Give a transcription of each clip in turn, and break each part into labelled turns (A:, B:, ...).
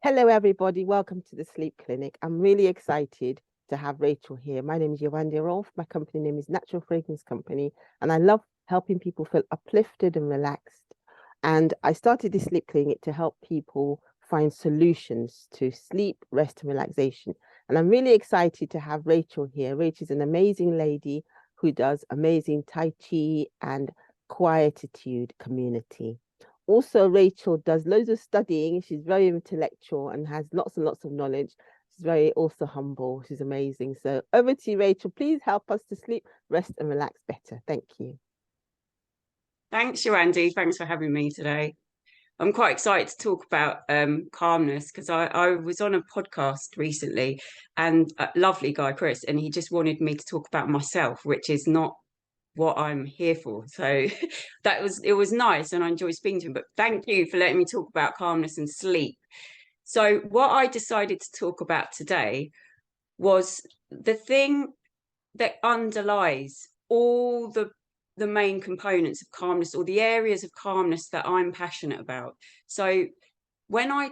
A: Hello, everybody. Welcome to the Sleep Clinic. I'm really excited to have Rachel here. My name is Yewande. My company name is Natural Fragrance Company, and I love helping people feel uplifted and relaxed. And I started this sleep clinic to help people find solutions to sleep, rest, and relaxation. And I'm really excited to have Rachel here. Rachel's an amazing lady who does amazing Tai Chi and Quietude Community. Also, Rachel does loads of studying. She's very intellectual and has lots and lots of knowledge. She's very also humble. She's amazing. So over to you, Rachel. Please help us to sleep, rest, and relax better. Thank you.
B: Thanks, Yewande. Thanks for having me today. I'm quite excited to talk about calmness because I was on a podcast recently and a lovely guy, Chris, and he just wanted me to talk about myself, which is not what I'm here for. So it was nice and I enjoyed speaking to him. But thank you for letting me talk about calmness and sleep. So what I decided to talk about today was the thing that underlies all the main components of calmness, or the areas of calmness that I'm passionate about. So when I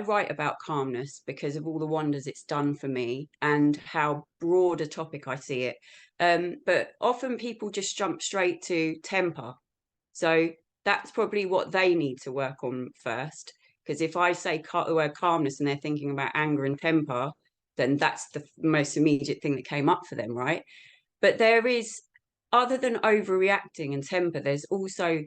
B: write about calmness because of all the wonders it's done for me and how broad a topic I see it. But often people just jump straight to temper. So that's probably what they need to work on first. Because if I say the word calmness and they're thinking about anger and temper, then that's the most immediate thing that came up for them, right? But there is, other than overreacting and temper, there's also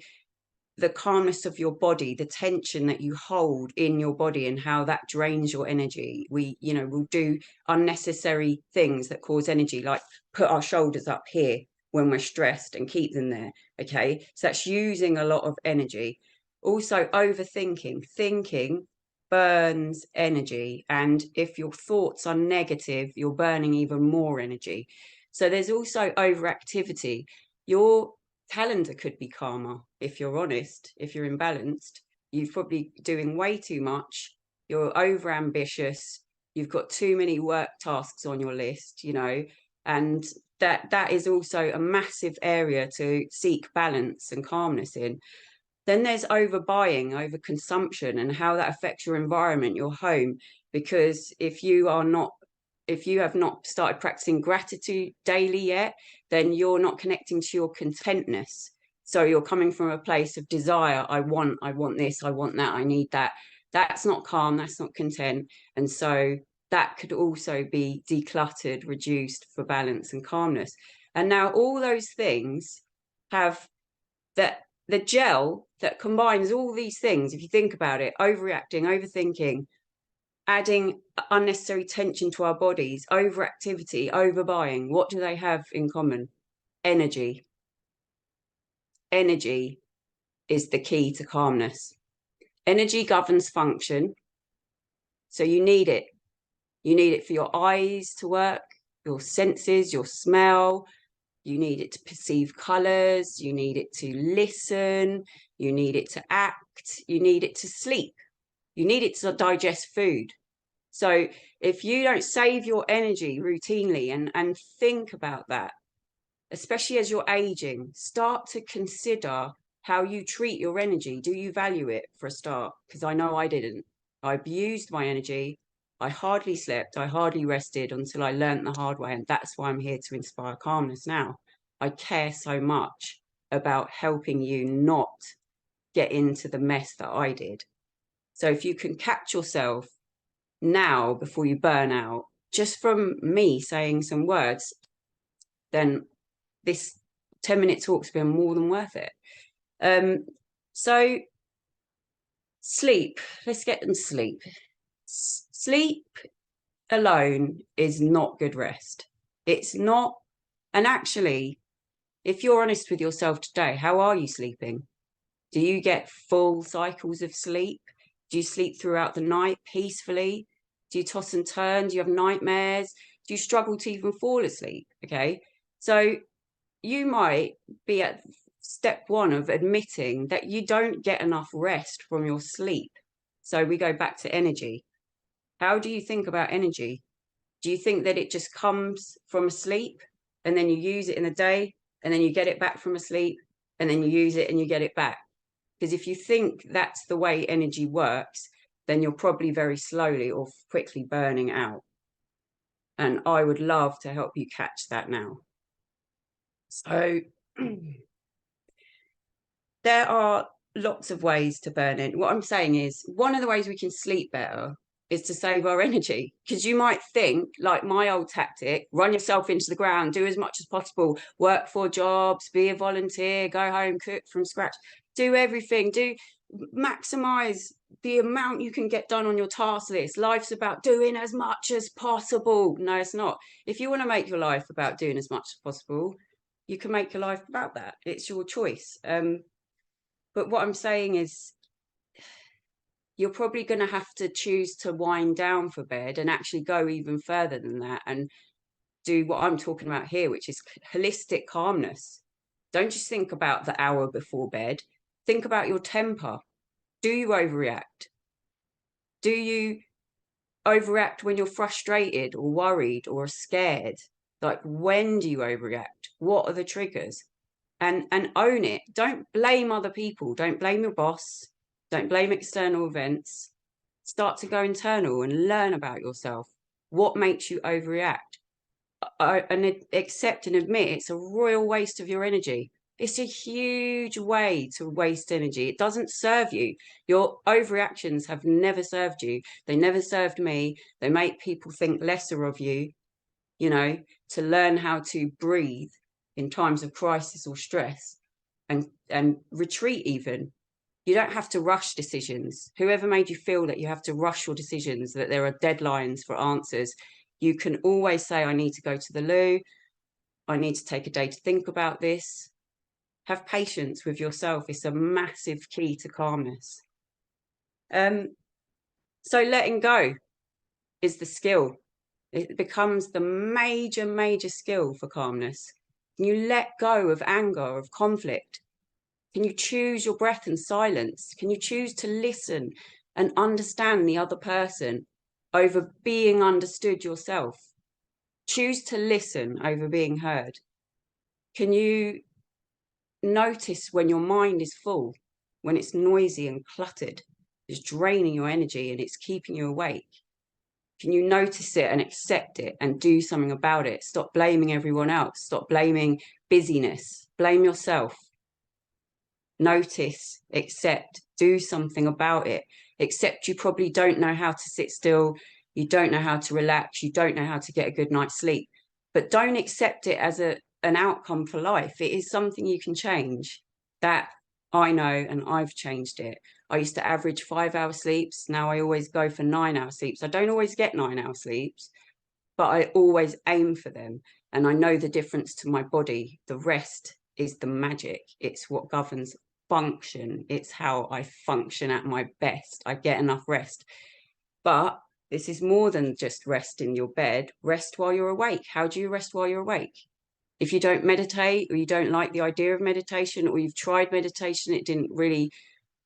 B: the calmness of your body, the tension that you hold in your body and how that drains your energy. We'll do unnecessary things that cause energy, like put our shoulders up here when we're stressed and keep them there. Okay. So that's using a lot of energy. Also, thinking burns energy. And if your thoughts are negative, you're burning even more energy. So there's also overactivity. Your calendar could be calmer if you're honest. If you're imbalanced, you're probably doing way too much, you're over ambitious, you've got too many work tasks on your list, and that is also a massive area to seek balance and calmness in. Then there's overbuying, overconsumption, and how that affects your environment, your home. Because if you have not started practicing gratitude daily yet, then you're not connecting to your contentness. So you're coming from a place of desire. I want this, I want that, I need that. That's not calm, that's not content. And so that could also be decluttered, reduced for balance and calmness. And now all those things have the gel that combines all these things. If you think about it, overreacting, overthinking, adding unnecessary tension to our bodies, overactivity, overbuying, what do they have in common? Energy. Energy is the key to calmness. Energy governs function. So you need it. You need it for your eyes to work, your senses, your smell. You need it to perceive colors. You need it to listen. You need it to act. You need it to sleep. You need it to digest food. So if you don't save your energy routinely and think about that, especially as you're aging, start to consider how you treat your energy. Do you value it, for a start? Because I know I didn't. I abused my energy. I hardly slept. I hardly rested until I learned the hard way. And that's why I'm here to inspire calmness now. I care so much about helping you not get into the mess that I did. So if you can catch yourself now before you burn out, just from me saying some words, then this 10-minute talk's been more than worth it. So sleep, let's get them sleep. Sleep alone is not good rest. It's not. And actually, if you're honest with yourself today, how are you sleeping? Do you get full cycles of sleep? Do you sleep throughout the night peacefully? Do you toss and turn? Do you have nightmares? Do you struggle to even fall asleep? Okay. So you might be at step one of admitting that you don't get enough rest from your sleep. So we go back to energy. How do you think about energy? Do you think that it just comes from sleep and then you use it in the day and then you get it back from sleep and then you use it and you get it back? Because if you think that's the way energy works, then you're probably very slowly or quickly burning out. And I would love to help you catch that now. So there are lots of ways to burn in. What I'm saying is, one of the ways we can sleep better is to save our energy. Because you might think, like my old tactic, run yourself into the ground, do as much as possible, work 4 jobs, be a volunteer, go home, cook from scratch, do everything, maximize the amount you can get done on your task list. Life's about doing as much as possible. No, it's not. If you want to make your life about doing as much as possible, you can make your life about that. It's your choice. But what I'm saying is, you're probably going to have to choose to wind down for bed and actually go even further than that and do what I'm talking about here, which is holistic calmness. Don't just think about the hour before bed. Think about your temper. Do you overreact? Do you overreact when you're frustrated or worried or scared? Like, when do you overreact? What are the triggers? And own it. Don't blame other people. Don't blame your boss. Don't blame external events. Start to go internal and learn about yourself. What makes you overreact? And accept and admit it's a royal waste of your energy. It's a huge way to waste energy. It doesn't serve you. Your overreactions have never served you. They never served me. They make people think lesser of you, to learn how to breathe in times of crisis or stress and retreat even. You don't have to rush decisions. Whoever made you feel that you have to rush your decisions, that there are deadlines for answers, you can always say, I need to go to the loo. I need to take a day to think about this. Have patience with yourself. It's a massive key to calmness. So letting go is the skill. It becomes the major skill for calmness. Can you let go of anger, of conflict? Can you choose your breath and silence? Can you choose to listen and understand the other person over being understood yourself? Choose to listen over being heard. Can you notice when your mind is full, when it's noisy and cluttered, it's draining your energy and it's keeping you awake? Can you notice it and accept it and do something about it? Stop blaming everyone else. Stop blaming busyness. Blame yourself. Notice, accept, do something about it. Accept you probably don't know how to sit still. You don't know how to relax. You don't know how to get a good night's sleep. But don't accept it as an outcome for life. It is something you can change. That I know, and I've changed it. I used to average 5-hour sleeps. Now I always go for 9-hour sleeps. I don't always get 9-hour sleeps, but I always aim for them. And I know the difference to my body. The rest is the magic. It's what governs function. It's how I function at my best. I get enough rest. But this is more than just rest in your bed. Rest while you're awake. How do you rest while you're awake? If you don't meditate, or you don't like the idea of meditation, or you've tried meditation, it didn't really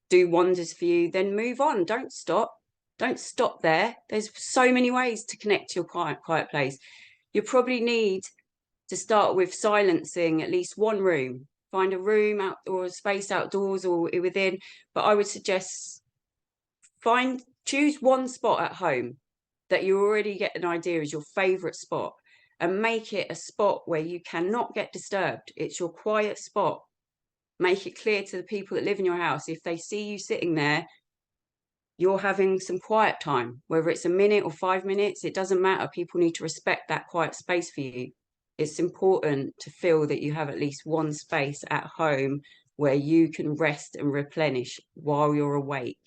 B: do wonders for you, then move on. Don't stop. Don't stop there. There's so many ways to connect to your quiet place. You probably need to start with silencing at least one room. Find a room out or a space outdoors or within. But I would suggest choose one spot at home that you already get an idea is your favorite spot, and make it a spot where you cannot get disturbed. It's your quiet spot. Make it clear to the people that live in your house, if they see you sitting there, you're having some quiet time, whether it's a minute or 5 minutes, it doesn't matter. People need to respect that quiet space for you. It's important to feel that you have at least one space at home where you can rest and replenish while you're awake.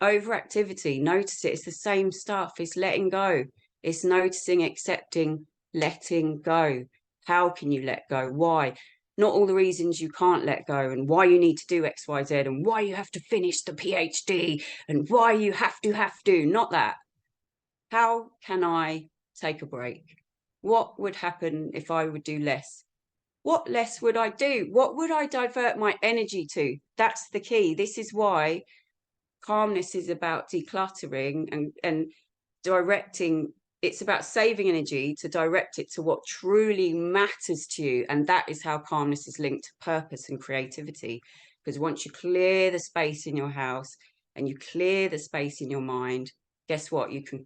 B: Overactivity, notice it. It's the same stuff. It's letting go. It's noticing, accepting, letting go. How can you let go? Why? Not all the reasons you can't let go, and why you need to do X, Y, Z, and why you have to finish the PhD, and why you have to. Not that. How can I take a break? What would happen if I would do less? What less would I do? What would I divert my energy to? That's the key. This is why calmness is about decluttering and directing. It's about saving energy to direct it to what truly matters to you. And that is how calmness is linked to purpose and creativity. Because once you clear the space in your house, and you clear the space in your mind, guess what? You can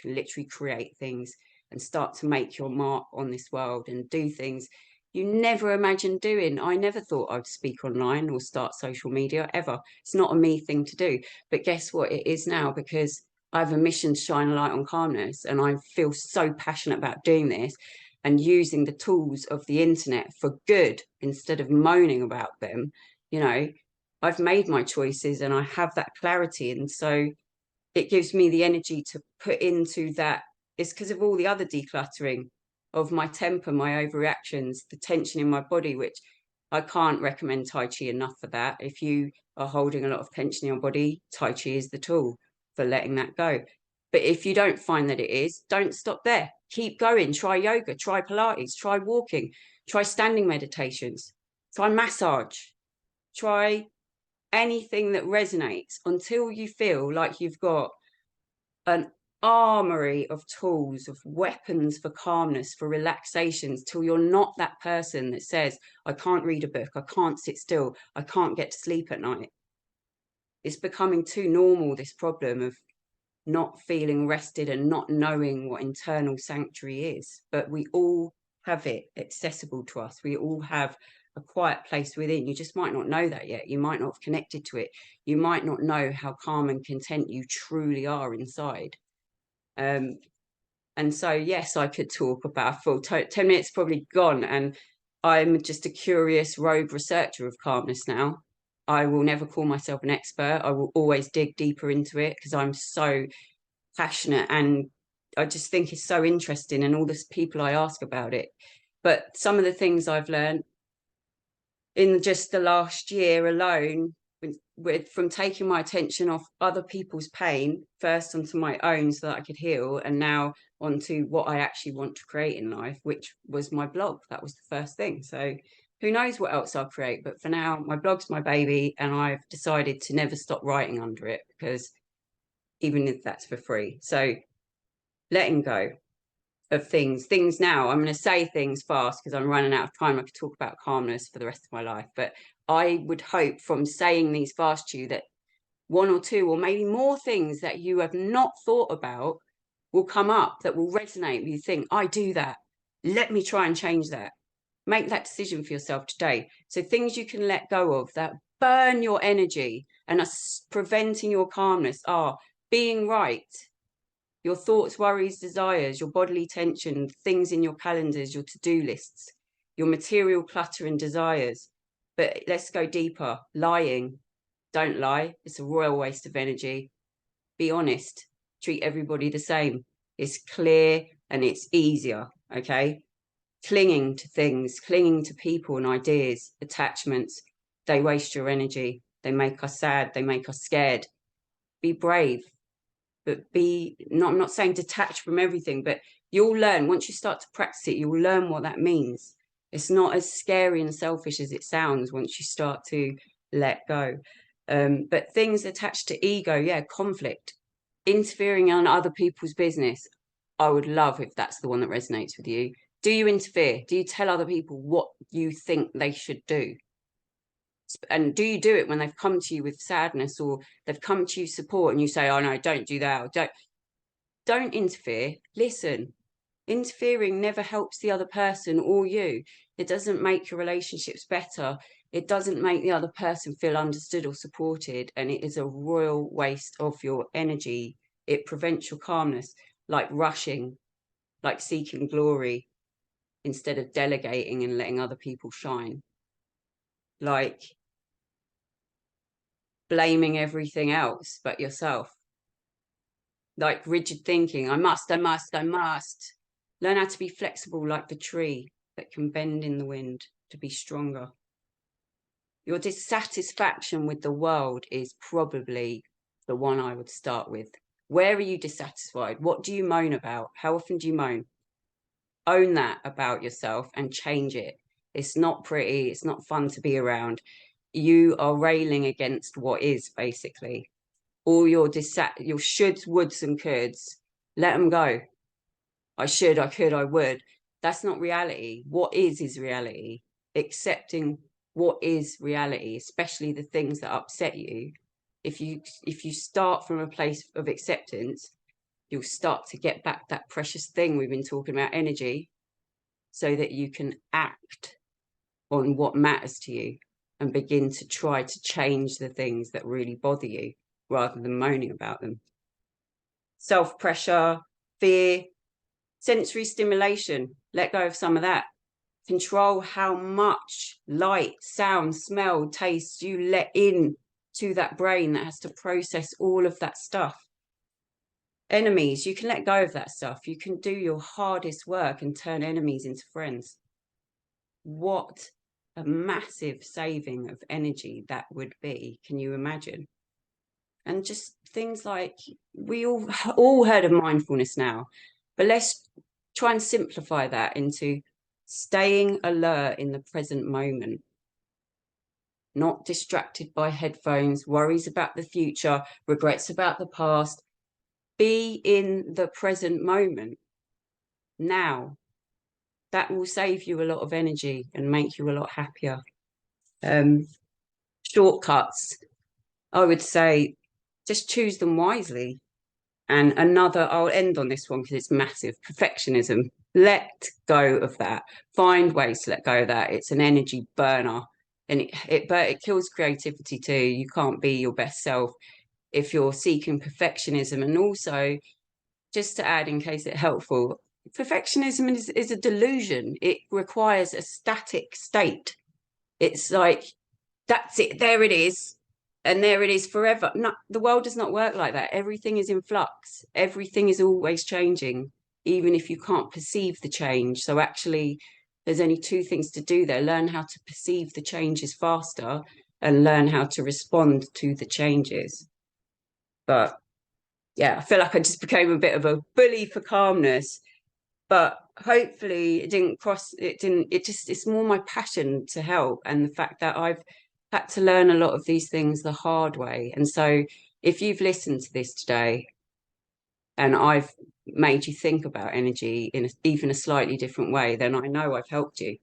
B: literally create things and start to make your mark on this world and do things you never imagined doing. I never thought I'd speak online or start social media ever. It's not a me thing to do. But guess what? It is now, because I have a mission to shine a light on calmness, and I feel so passionate about doing this and using the tools of the internet for good instead of moaning about them. You know, I've made my choices and I have that clarity. And so it gives me the energy to put into that. It's because of all the other decluttering of my temper, my overreactions, the tension in my body, which I can't recommend Tai Chi enough for that. If you are holding a lot of tension in your body, Tai Chi is the tool for letting that go. But if you don't find that it is, don't stop there. Keep going. Try yoga, try Pilates, try walking, try standing meditations, try massage, try anything that resonates until you feel like you've got an armory of tools, of weapons for calmness, for relaxations, till you're not that person that says, I can't read a book, I can't sit still, I can't get to sleep at night. It's becoming too normal, this problem of not feeling rested and not knowing what internal sanctuary is. But we all have it accessible to us. We all have a quiet place within. You just might not know that yet. You might not have connected to it. You might not know how calm and content you truly are inside. And so, yes, I could talk about full 10 minutes probably gone. And I'm just a curious rogue researcher of calmness now. I will never call myself an expert. I will always dig deeper into it because I'm so passionate, and I just think it's so interesting, and all the people I ask about it. But some of the things I've learned in just the last year alone, from taking my attention off other people's pain first onto my own so that I could heal, and now onto what I actually want to create in life, which was my blog. That was the first thing. So who knows what else I'll create, but for now my blog's my baby, and I've decided to never stop writing under it, because even if that's for free. So letting go of things now. I'm going to say things fast because I'm running out of time. I could talk about calmness for the rest of my life, but I would hope from saying these fast to you that one or two or maybe more things that you have not thought about will come up, that will resonate with you. Think, I do that. Let me try and change that. Make that decision for yourself today. So things you can let go of that burn your energy and are preventing your calmness are being right, your thoughts, worries, desires, your bodily tension, things in your calendars, your to-do lists, your material clutter and desires. But let's go deeper. Lying. Don't lie. It's a royal waste of energy. Be honest. Treat everybody the same. It's clear and it's easier, okay? Clinging to things, clinging to people and ideas, attachments, they waste your energy. They make us sad. They make us scared. Be brave. But I'm not saying detach from everything, but you'll learn once you start to practice it, you'll learn what that means. It's not as scary and selfish as it sounds once you start to let go. But things attached to ego, yeah, conflict, interfering on other people's business. I would love if that's the one that resonates with you. Do you interfere? Do you tell other people what you think they should do? And do you do it when they've come to you with sadness, or they've come to you support and you say, oh no, don't do that, or don't interfere. Listen. Interfering never helps the other person or you. It doesn't make your relationships better. It doesn't make the other person feel understood or supported, and it is a royal waste of your energy. It prevents your calmness, like rushing, like seeking glory instead of delegating and letting other people shine, like blaming everything else but yourself, like rigid thinking. I must. Learn how to be flexible like the tree that can bend in the wind to be stronger. Your dissatisfaction with the world is probably the one I would start with. Where are you dissatisfied? What do you moan about? How often do you moan? Own that about yourself and change it. It's not pretty. It's not fun to be around. You are railing against what is, basically. All your shoulds, woulds and coulds, let them go. I should, I could, I would. That's not reality. What is reality. Accepting what is reality, especially the things that upset you, if you start from a place of acceptance, you'll start to get back that precious thing we've been talking about, energy, so that you can act on what matters to you and begin to try to change the things that really bother you rather than moaning about them. Self-pressure, fear, sensory stimulation, let go of some of that. Control how much light, sound, smell, taste you let in to that brain that has to process all of that stuff. Enemies, you can let go of that stuff. You can do your hardest work and turn enemies into friends. What a massive saving of energy that would be. Can you imagine? And just things like, we all heard of mindfulness now, but let's try and simplify that into staying alert in the present moment, not distracted by headphones, worries about the future, regrets about the past. Be in the present moment now. That will save you a lot of energy and make you a lot happier. Shortcuts, I would say, just choose them wisely. And another, I'll end on this one because it's massive, perfectionism. Let go of that. Find ways to let go of that. It's an energy burner, and it kills creativity too. You can't be your best self if you're seeking perfectionism. And also, just to add, in case it's helpful, perfectionism is a delusion. It requires a static state. It's like, that's it, there it is, and there it is forever. No, the world does not work like that. Everything is in flux. Everything is always changing, even if you can't perceive the change. So actually, there's only two things to do there. Learn how to perceive the changes faster and learn how to respond to the changes. But yeah, I feel like I just became a bit of a bully for calmness, but hopefully it's more my passion to help, and the fact that I've had to learn a lot of these things the hard way. And so if you've listened to this today and I've made you think about energy in even a slightly different way, then I know I've helped you.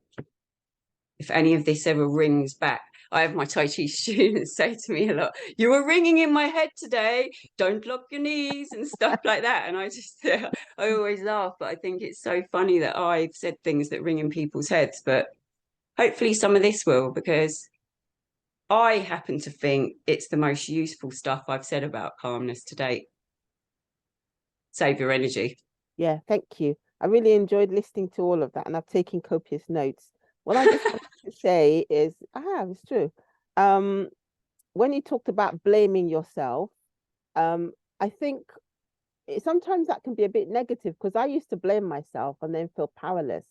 B: If any of this ever rings back, I have my Tai Chi students say to me a lot, "You were ringing in my head today, don't lock your knees," and stuff like that. And I always laugh, but I think it's so funny that I've said things that ring in people's heads. But hopefully some of this will, because I happen to think it's the most useful stuff I've said about calmness to date. Save your energy.
A: Yeah, thank you. I really enjoyed listening to all of that, and I've taken copious notes. What I just wanted to say is, it's true. When you talked about blaming yourself, I think sometimes that can be a bit negative, because I used to blame myself and then feel powerless.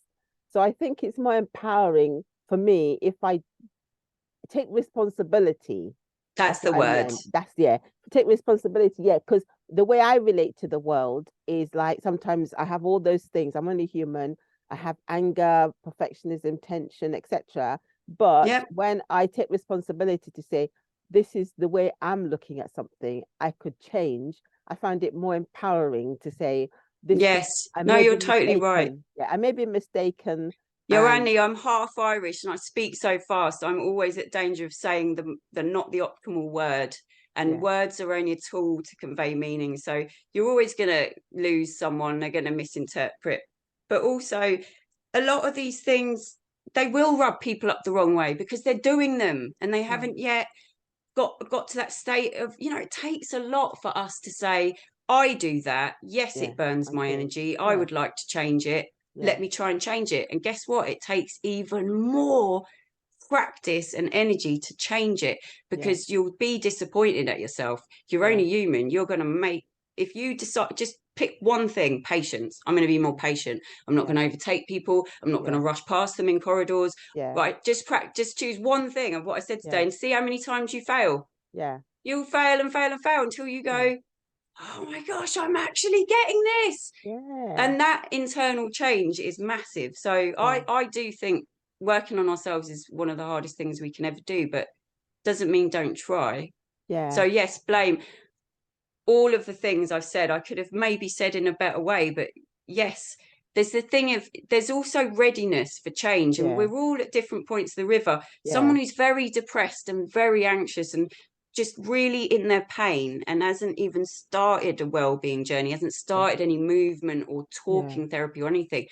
A: So I think it's more empowering for me if I take responsibility.
B: That's the
A: what I
B: word.
A: meant. That's, yeah, take responsibility. Yeah, because the way I relate to the world is like, sometimes I have all those things. I'm only human. I have anger, perfectionism, tension, etc. But
B: Yep.
A: when I take responsibility to say, this is the way I'm looking at something, I could change. I find it more empowering to say, this
B: Yes.
A: I
B: No,
A: may
B: you're
A: be
B: totally
A: mistaken.
B: right.
A: Yeah, I may be mistaken.
B: Yewande, I'm half Irish and I speak so fast. I'm always at danger of saying the not the optimal word. And
A: Yeah.
B: words are only a tool to convey meaning. So you're always going to lose someone. They're going to misinterpret. But also, a lot of these things, they will rub people up the wrong way because they're doing them and they haven't yet got to that state of, it takes a lot for us to say, I do that. Yes,
A: Yeah,
B: it burns
A: I
B: my
A: do.
B: energy. I
A: Yeah,
B: would like to change it.
A: yeah,
B: Let me try and change it. And guess what? It takes even more practice and energy to change it,
A: yeah,
B: because you'll be disappointed at yourself. You're
A: yeah,
B: only human. You're going to make, if you decide, just pick one thing: patience. I'm going to be more patient. I'm not
A: yeah,
B: going to overtake people. I'm not going to
A: yeah,
B: rush past them in corridors.
A: yeah,
B: Right? Just choose one thing of what I said today
A: yeah,
B: and see how many times you fail.
A: yeah,
B: You'll fail and fail and fail until you
A: yeah,
B: go, oh my gosh, I'm actually getting this.
A: yeah,
B: And that internal change is massive. So
A: yeah,
B: I do think working on ourselves is one of the hardest things we can ever do, but doesn't mean don't try. So
A: yeah,
B: yes, blame. All of the things I've said, I could have maybe said in a better way, but yes, there's the thing of, there's also readiness for change, and
A: yeah,
B: we're all at different points of the river.
A: yeah,
B: Someone who's very depressed and very anxious and just really in their pain and hasn't even started a well-being journey, hasn't started any movement or talking therapy or anything,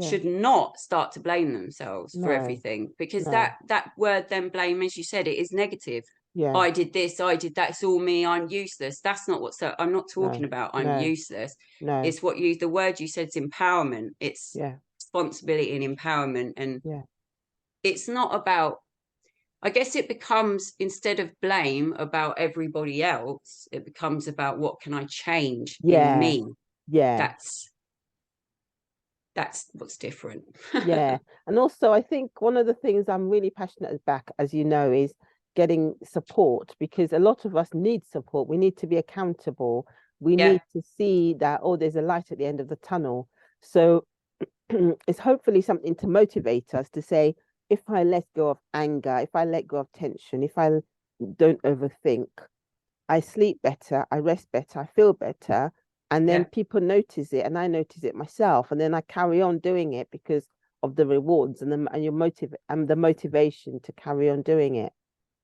B: should not start to blame themselves for everything, because that word then, blame, as you said, it is negative. I did this, I did that, it's all me, I'm useless. That's not what, so I'm not talking about I'm useless. It's what you, the word you said is empowerment. It's responsibility and empowerment. And it's not about, I guess it becomes, instead of blame about everybody else, it becomes about what can I change in me. That's what's different.
A: And also I think one of the things I'm really passionate about, as you know, is getting support, because a lot of us need support. We need to be accountable. We need to see that, oh, there's a light at the end of the tunnel. So it's hopefully something to motivate us to say, if I let go of anger, if I let go of tension, if I don't overthink, I sleep better, I rest better, I feel better. And then people notice it, and I notice it myself. And then I carry on doing it because of the rewards and the motivation to carry on doing it.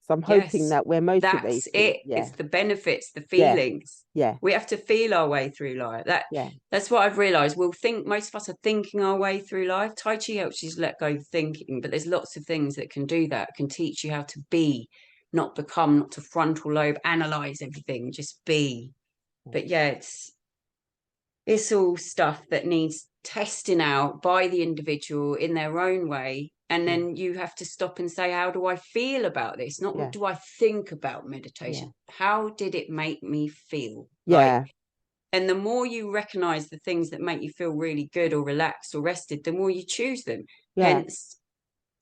A: So I'm hoping that we're motivated.
B: That's it. It's the benefits, the feelings. We have to feel our way through life. That's what I've realized. Most of us are thinking our way through life. Tai Chi helps you to let go of thinking, but there's lots of things that can do that. It can teach you how to be, not become, not to frontal lobe, analyze everything, just be. But it's all stuff that needs testing out by the individual in their own way. And then you have to stop and say, how do I feel about this? Not what do I think about meditation? How did it make me feel? And the more you recognize the things that make you feel really good or relaxed or rested, the more you choose them. Hence,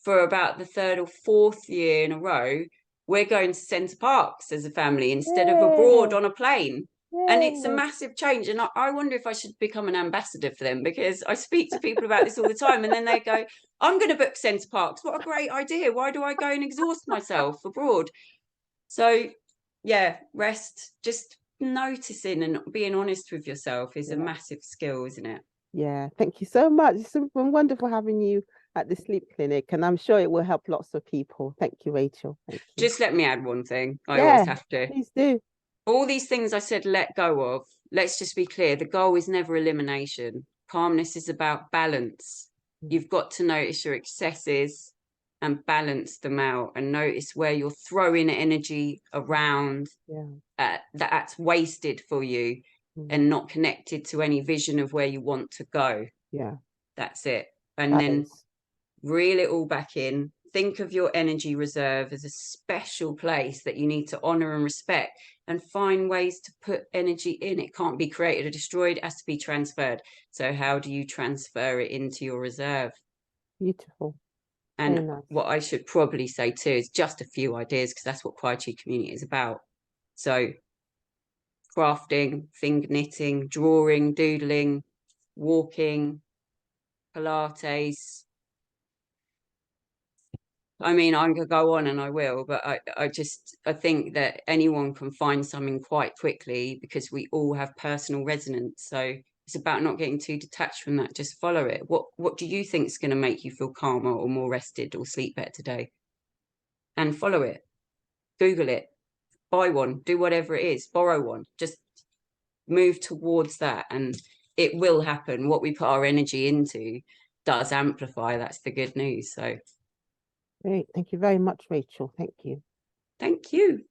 B: for about the third or fourth year in a row, we're going to Centre Parks as a family instead of abroad on a plane. And it's a massive change. And I wonder if I should become an ambassador for them, because I speak to people about this all the time. And then they go, I'm going to book Centre Parks. What a great idea. Why do I go and exhaust myself abroad? So, rest, just noticing and being honest with yourself is a massive skill, isn't it?
A: Thank you so much. It's been wonderful having you at the sleep clinic, and I'm sure it will help lots of people. Thank you, Rachel. Thank you.
B: Just let me add one thing. I always have to.
A: Please do.
B: All these things I said let go of, let's just be clear, the goal is never elimination. Calmness is about balance. You've got to notice your excesses and balance them out, and notice where you're throwing energy around that's wasted for you and not connected to any vision of where you want to go. That's it. And then reel it all back in. Think of your energy reserve as a special place that you need to honor and respect, and find ways to put energy in. It can't be created or destroyed, it has to be transferred. So how do you transfer it into your reserve?
A: Beautiful.
B: And what I should probably say too is just a few ideas, because that's what Quietude Community is about. So crafting, finger knitting, drawing, doodling, walking, Pilates. I mean, I could go on and I will, but I think that anyone can find something quite quickly, because we all have personal resonance. So it's about not getting too detached from that. Just follow it. What do you think is going to make you feel calmer or more rested or sleep better today? And follow it. Google it. Buy one. Do whatever it is. Borrow one. Just move towards that, and it will happen. What we put our energy into does amplify. That's the good news. So
A: great. Thank you very much, Rachel. Thank you.
B: Thank you.